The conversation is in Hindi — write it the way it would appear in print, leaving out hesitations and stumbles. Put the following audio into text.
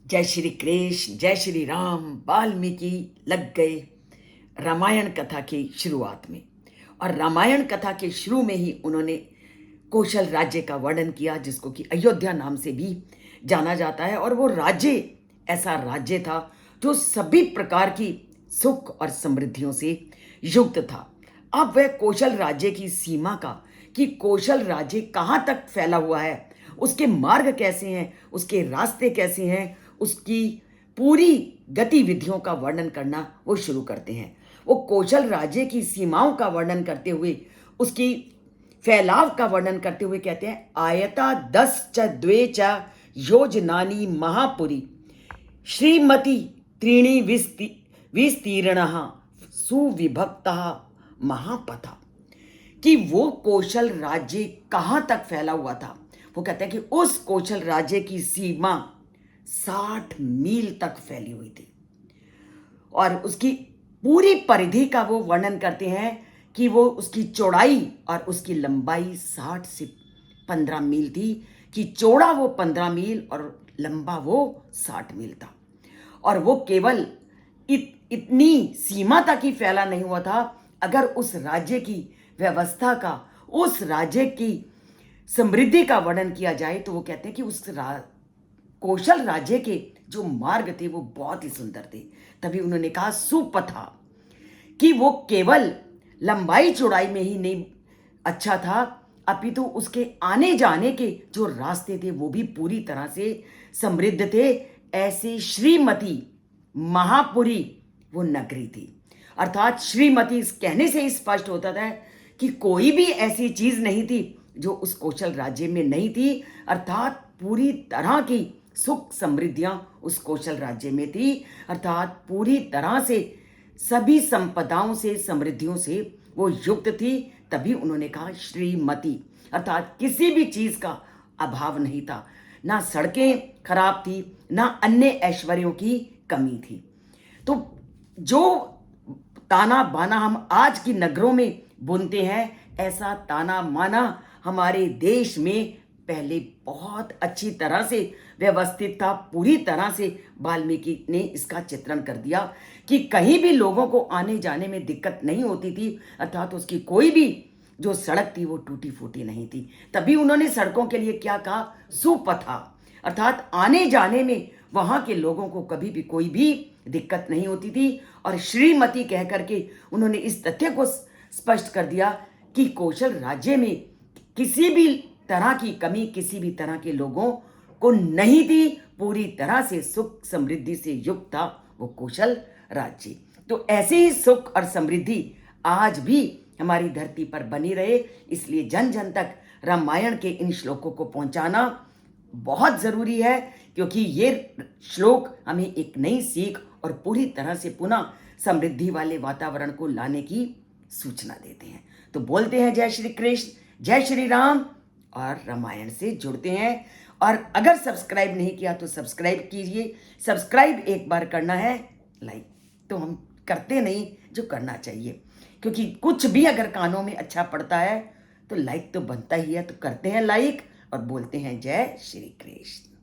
जय श्री कृष्ण, जय श्री राम। वाल्मीकि लग गए रामायण कथा की शुरुआत में। और रामायण कथा के शुरू में ही उन्होंने कौशल राज्य का वर्णन किया, जिसको कि अयोध्या नाम से भी जाना जाता है। और वो राज्य ऐसा राज्य था जो सभी प्रकार की सुख और समृद्धियों से युक्त था। अब वह कौशल राज्य की सीमा का, कि कौशल राज्य कहाँ तक फैला हुआ है, उसके मार्ग कैसे हैं, उसके रास्ते कैसे हैं, उसकी पूरी गतिविधियों का वर्णन करना वो शुरू करते हैं। वो कौशल राज्य की सीमाओं का वर्णन करते हुए, उसकी फैलाव का वर्णन करते हुए कहते हैं, आयता 10 च द्वे च योजनानी महापुरी श्रीमती त्रीणि विस्तीर्ण सुविभक्त महापथा। कि वो कौशल राज्य कहाँ तक फैला हुआ था। वो कहते हैं कि उस कौशल राज्य की सीमा 60 मील तक फैली हुई थी। और उसकी पूरी परिधि का वो वर्णन करते हैं कि वो उसकी चौड़ाई और उसकी लंबाई 60 से 15 मील थी। कि चौड़ा वो 15 मील और लंबा वो 60 मील था। और वो केवल इतनी सीमा तक ही फैला नहीं हुआ था। अगर उस राज्य की व्यवस्था का, उस राज्य की समृद्धि का वर्णन किया जाए, तो वो कहते हैं कि उस कौशल राज्य के जो मार्ग थे वो बहुत ही सुंदर थे। तभी उन्होंने कहा सुपथा, कि वो केवल लंबाई चौड़ाई में ही नहीं अच्छा था, अपितु उसके आने जाने के जो रास्ते थे वो भी पूरी तरह से समृद्ध थे। ऐसे श्रीमती महापुरी वो नगरी थी। अर्थात श्रीमती इस कहने से ही स्पष्ट होता था कि कोई भी ऐसी चीज नहीं थी जो उस कौशल राज्य में नहीं थी। अर्थात पूरी तरह की सुख समृद्धियां उस कौशल राज्य में थी। अर्थात पूरी तरह से सभी संपदाओं से, समृद्धियों से वो युक्त थी। तभी उन्होंने कहा श्रीमती, अर्थात किसी भी चीज का अभाव नहीं था। ना सड़कें खराब थी, ना अन्य ऐश्वर्यों की कमी थी। तो जो ताना बाना हम आज की नगरों में बुनते हैं, ऐसा ताना माना हमारे देश में पहले बहुत अच्छी तरह से व्यवस्थित था। पूरी तरह से वाल्मीकि ने इसका चित्रण कर दिया कि कहीं भी लोगों को आने जाने में दिक्कत नहीं होती थी। अर्थात उसकी कोई भी जो सड़क थी वो टूटी फूटी नहीं थी। तभी उन्होंने सड़कों के लिए क्या कहा, सुपथा। अर्थात आने जाने में वहां के लोगों को कभी भी कोई भी दिक्कत नहीं होती थी। और श्रीमती कह करके उन्होंने इस तथ्य को स्पष्ट कर दिया कि कौशल राज्य में किसी भी तरह की कमी, किसी भी तरह के लोगों को नहीं थी। पूरी तरह से सुख समृद्धि से युक्त था वो कौशल राज्य। तो ऐसे ही सुख और समृद्धि आज भी हमारी धरती पर बनी रहे, इसलिए जन जन तक रामायण के इन श्लोकों को पहुंचाना बहुत जरूरी है। क्योंकि ये श्लोक हमें एक नई सीख और पूरी तरह से पुनः समृद्धि वाले वातावरण को लाने की सूचना देते हैं। तो बोलते हैं जय श्री कृष्ण, जय श्री राम, और रामायण से जुड़ते हैं। और अगर सब्सक्राइब नहीं किया तो सब्सक्राइब कीजिए। सब्सक्राइब एक बार करना है, लाइक तो हम करते नहीं जो करना चाहिए। क्योंकि कुछ भी अगर कानों में अच्छा पड़ता है तो लाइक तो बनता ही है। तो करते हैं लाइक और बोलते हैं जय श्री कृष्ण।